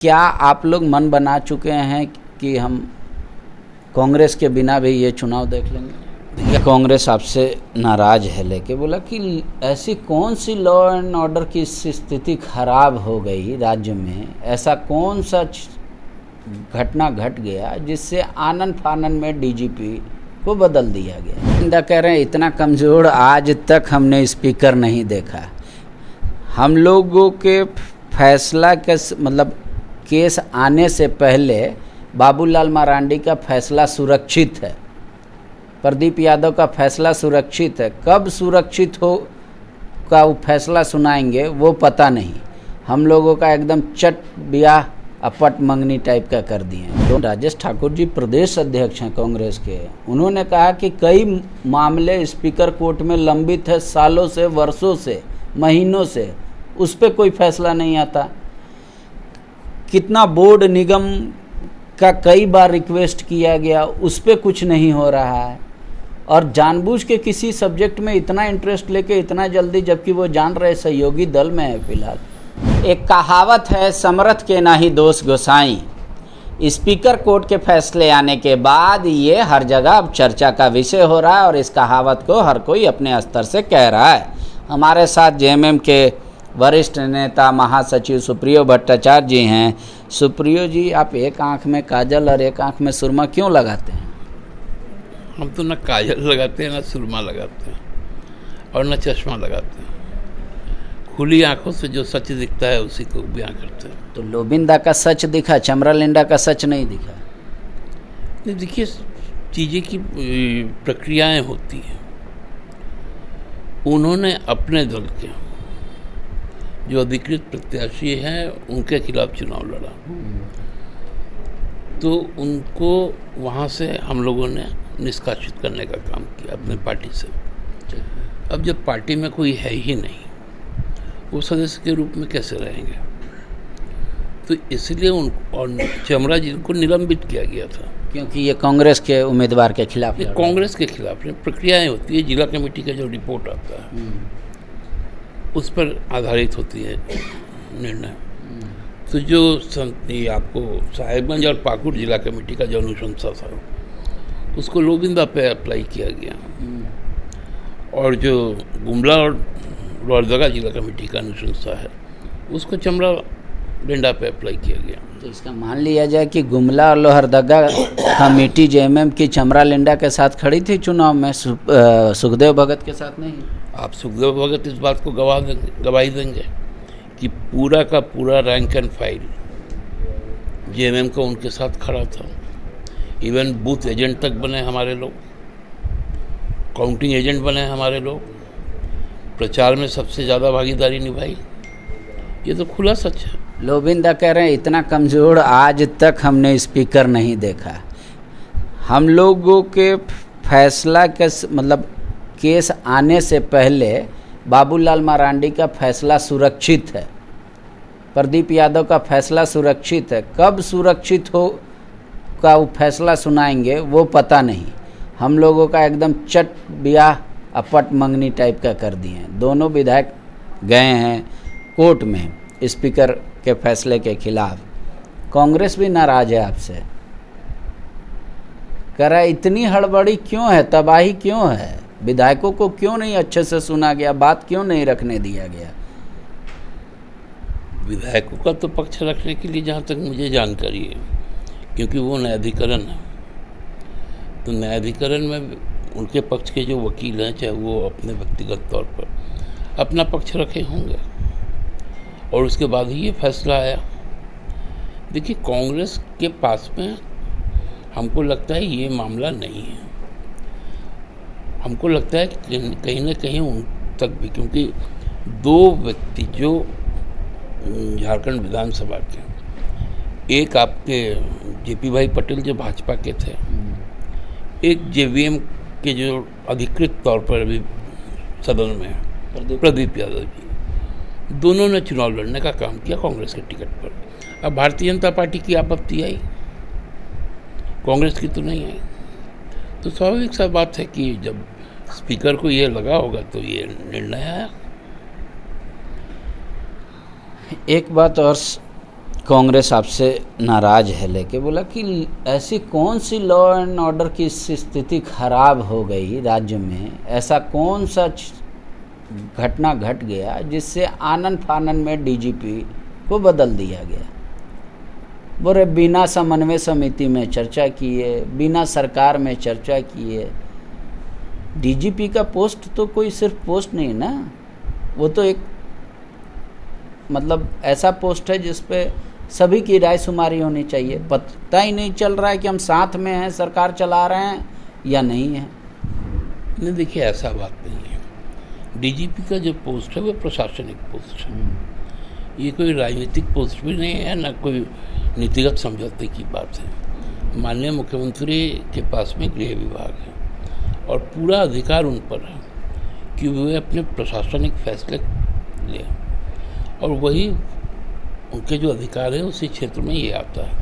क्या आप लोग मन बना चुके हैं कि हम कांग्रेस के बिना भी ये चुनाव देख लेंगे? कांग्रेस आपसे नाराज है, लेके बोला कि ऐसी कौन सी लॉ एंड ऑर्डर की स्थिति खराब हो गई राज्य में, ऐसा कौन सा घटना घट गया जिससे आनन फानन में डीजीपी को बदल दिया गया। इंदा कह रहे हैं इतना कमज़ोर आज तक हमने स्पीकर नहीं देखा। हम लोगों के फैसला के मतलब केस आने से पहले बाबूलाल मरांडी का फैसला सुरक्षित है, प्रदीप यादव का फैसला सुरक्षित है। कब सुरक्षित हो का वो फैसला सुनाएंगे वो पता नहीं। हम लोगों का एकदम चट ब्याह अपट मंगनी टाइप का कर दिए। तो राजेश ठाकुर जी प्रदेश अध्यक्ष हैं कांग्रेस के, उन्होंने कहा कि कई मामले स्पीकर कोर्ट में लंबित है, सालों से, वर्षों से, महीनों से, उस पर कोई फैसला नहीं आता। कितना बोर्ड निगम का कई बार रिक्वेस्ट किया गया, उस पर कुछ नहीं हो रहा है। और जानबूझ के किसी सब्जेक्ट में इतना इंटरेस्ट लेके इतना जल्दी, जबकि वो जान रहे सहयोगी दल में है फिलहाल। एक कहावत है, समरथ के ना ही दोष गोसाई। स्पीकर कोर्ट के फैसले आने के बाद ये हर जगह अब चर्चा का विषय हो रहा है और इस कहावत को हर कोई अपने स्तर से कह रहा है। हमारे साथ जेएमएम के वरिष्ठ नेता महासचिव सुप्रियो भट्टाचार्य जी हैं। सुप्रियो जी, आप एक आंख में काजल और एक आंख में सुरमा क्यों लगाते हैं? हम तो न काजल लगाते हैं, न सुरमा लगाते हैं और न चश्मा लगाते हैं। खुली आंखों से जो सच दिखता है उसी को बयां करते हैं। तो लोबिंदा का सच दिखा, चमरालिंडा का सच नहीं दिखा? नहीं, देखिए, चीज़ें की प्रक्रियाएं होती हैं। उन्होंने अपने दल के जो अधिकृत प्रत्याशी हैं उनके खिलाफ चुनाव लड़ा, तो उनको वहाँ से हम लोगों ने निष्कासित करने का काम किया अपने पार्टी से। अब जब पार्टी में कोई है ही नहीं, वो सदस्य के रूप में कैसे रहेंगे? तो इसलिए और चमरा जी को निलंबित किया गया था, क्योंकि ये कांग्रेस के उम्मीदवार के खिलाफ। ये कांग्रेस के खिलाफ प्रक्रियाएं होती है। जिला कमेटी का जो रिपोर्ट आता है उस पर आधारित होती है निर्णय। तो जो आपको साहेबगंज और पाकुड़ जिला कमेटी का जो अनुशंसा था उसको लोबिंदा पे अप्लाई किया गया, और जो गुमला और लोहरदगा जिला कमेटी का अनुशंसा है उसको चमरा लिंडा पे अप्लाई किया गया। तो इसका मान लिया जाए कि गुमला और लोहरदगा कमेटी जेएमएम की चमरा लिंडा के साथ खड़ी थी चुनाव में, सुखदेव भगत के साथ नहीं। आप सुखदेव भगत इस बात को गवाही देंगे कि पूरा का पूरा रैंक एंड फाइल जेएमएम का उनके साथ खड़ा था। इवन बूथ एजेंट तक बने हमारे लोग, काउंटिंग एजेंट बने हमारे लोग, प्रचार में सबसे ज़्यादा भागीदारी निभाई। ये तो खुला सच है। लोबिंदा कह रहे हैं इतना कमज़ोर आज तक हमने स्पीकर नहीं देखा। हम लोगों के फैसला के मतलब केस आने से पहले बाबूलाल मरांडी का फैसला सुरक्षित है, प्रदीप यादव का फैसला सुरक्षित है। कब सुरक्षित हो का वो फैसला सुनाएंगे वो पता नहीं। हम लोगों का एकदम चट ब्याह अपट मंगनी टाइप का कर दिए। दोनों विधायक गए हैं कोर्ट में स्पीकर के फैसले के खिलाफ। कांग्रेस भी नाराज है आपसे, कह रहा है इतनी हड़बड़ी क्यों है, तबाही क्यों है, विधायकों को क्यों नहीं अच्छे से सुना गया, बात क्यों नहीं रखने दिया गया? विधायकों का तो पक्ष रखने के लिए जहाँ तक मुझे जानकारी है, क्योंकि वो न्यायाधिकरण है, तो न्यायाधिकरण में उनके पक्ष के जो वकील हैं, चाहे वो अपने व्यक्तिगत तौर पर अपना पक्ष रखे होंगे, और उसके बाद ही ये फैसला आया। देखिए, कांग्रेस के पास में हमको लगता है ये मामला नहीं है। हमको लगता है कि कहीं ना कहीं उन तक भी, क्योंकि दो व्यक्ति जो झारखंड विधानसभा के, एक आपके जेपी भाई पटेल जो भाजपा के थे, एक जेवीएम के जो अधिकृत तौर पर अभी सदन में है प्रदीप यादव जी, दोनों ने चुनाव लड़ने का काम किया कांग्रेस के टिकट पर। अब भारतीय जनता पार्टी की आपत्ति आई, कांग्रेस की तो नहीं आई। तो स्वाभाविक सा बात है कि जब स्पीकर को ये लगा होगा तो ये निर्णय आया। एक बात और कांग्रेस आपसे नाराज है लेके बोला कि ऐसी कौन सी लॉ एंड ऑर्डर की स्थिति खराब हो गई राज्य में, ऐसा कौन सा घटना घट गया जिससे आनन फानन में डीजीपी को बदल दिया गया। बोले बिना समन्वय समिति में चर्चा किए, बिना सरकार में चर्चा किए। डीजीपी का पोस्ट तो कोई सिर्फ पोस्ट नहीं ना, वो तो एक मतलब ऐसा पोस्ट है जिस पे सभी की राय शुमारी होनी चाहिए। पता ही नहीं चल रहा है कि हम साथ में हैं, सरकार चला रहे हैं या नहीं है। नहीं, देखिए ऐसा बात नहीं है। डीजीपी का जो पोस्ट है वो प्रशासनिक पोस्ट है, ये कोई राजनीतिक पोस्ट भी नहीं है, ना कोई नीतिगत समझौते की बात है। माननीय मुख्यमंत्री के पास में गृह विभाग है और पूरा अधिकार उन पर है कि वे अपने प्रशासनिक फैसले लें, और वही उनके जो अधिकार है उसी क्षेत्र में ये आता है।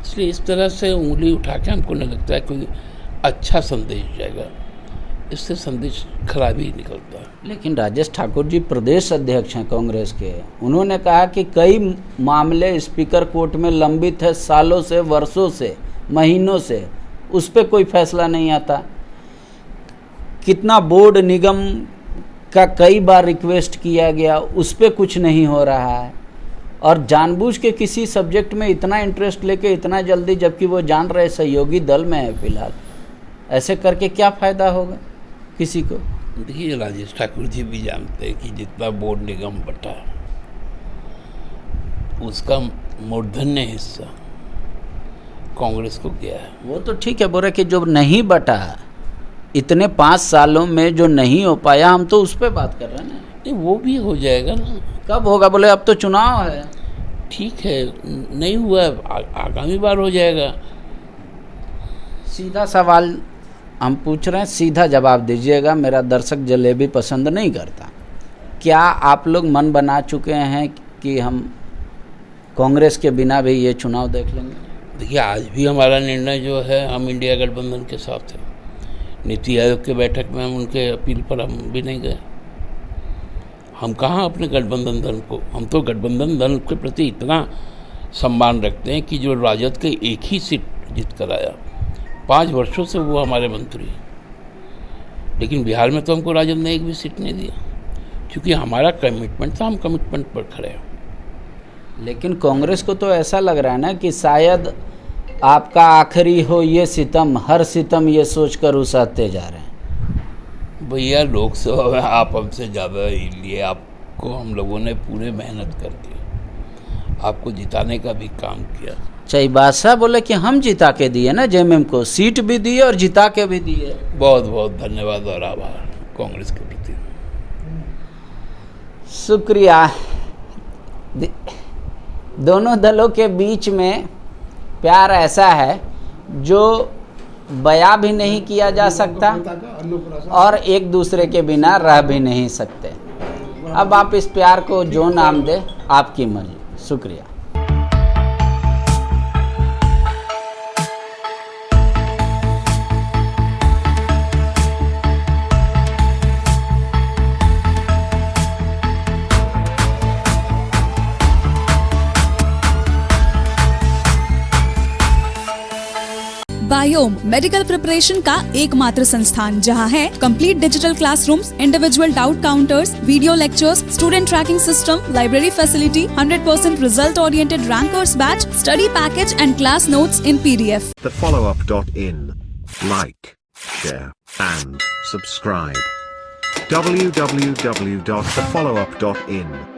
इसलिए इस तरह से उंगली उठा के हमको नहीं लगता है कोई अच्छा संदेश जाएगा, इससे संदेश खराब ही निकलता है। लेकिन राजेश ठाकुर जी प्रदेश अध्यक्ष हैं कांग्रेस के, उन्होंने कहा कि कई मामले स्पीकर कोर्ट में लंबित है, सालों से, वर्षों से, महीनों से, उस पर कोई फैसला नहीं आता। कितना बोर्ड निगम का कई बार रिक्वेस्ट किया गया, उस पर कुछ नहीं हो रहा है, और जानबूझ के किसी सब्जेक्ट में इतना इंटरेस्ट लेके इतना जल्दी, जबकि वो जान रहे सहयोगी दल में है फिलहाल, ऐसे करके क्या फ़ायदा होगा किसी को। देखिए राजेश ठाकुर जी भी जानते हैं कि जितना बोर्ड निगम बटा उसका मूर्धन्य हिस्सा कांग्रेस को गया है। वो तो ठीक है, बोल रहे कि जो नहीं बटा इतने 5 सालों में जो नहीं हो पाया, हम तो उस पर बात कर रहे हैं ना। नहीं, वो भी हो जाएगा ना। कब होगा? बोले अब तो चुनाव है। ठीक है, नहीं हुआ, आगामी बार हो जाएगा। सीधा सवाल हम पूछ रहे हैं, सीधा जवाब दीजिएगा, मेरा दर्शक जलेबी पसंद नहीं करता। क्या आप लोग मन बना चुके हैं कि हम कांग्रेस के बिना भी ये चुनाव देख लेंगे? देखिए आज भी हमारा निर्णय जो है, हम इंडिया गठबंधन के साथ हैं। नीति आयोग के बैठक में हम उनके अपील पर हम भी नहीं गए। हम कहाँ अपने गठबंधन दल को, हम तो गठबंधन दल के प्रति इतना सम्मान रखते हैं कि जो राजद के एक ही सीट जीत कर आया, 5 वर्षों से वो हमारे मंत्री, लेकिन बिहार में तो हमको राजद ने एक भी सीट नहीं दिया, क्योंकि हमारा कमिटमेंट था, हम कमिटमेंट पर खड़े हैं। लेकिन कांग्रेस को तो ऐसा लग रहा है ना कि शायद आपका आखिरी हो ये सितम, हर सितम ये सोचकर उसाते जा रहे हैं। भैया लोकसभा में आप हमसे ज़्यादा लिए, आपको हम लोगों ने पूरे मेहनत कर दी, आपको जिताने का भी काम किया। चाईबासा बोले कि हम जिता के दिए ना, जेएमएम को सीट भी दिए और जिता के भी दिए। बहुत बहुत धन्यवाद और आभार कांग्रेस के प्रति। शुक्रिया। दोनों दलों के बीच में प्यार ऐसा है जो बयां भी नहीं किया जा सकता और एक दूसरे के बिना रह भी नहीं सकते। अब आप इस प्यार को जो नाम दे, आपकी मर्जी। शुक्रिया। बायोम मेडिकल प्रिपरेशन का एकमात्र संस्थान, जहां है complete digital classrooms, individual doubt counters, video lectures, student tracking system, library facility, 100% result oriented rankers batch, study package and class notes in PDF. TheFollowUp.in. Like, share and subscribe. www.thefollowup.in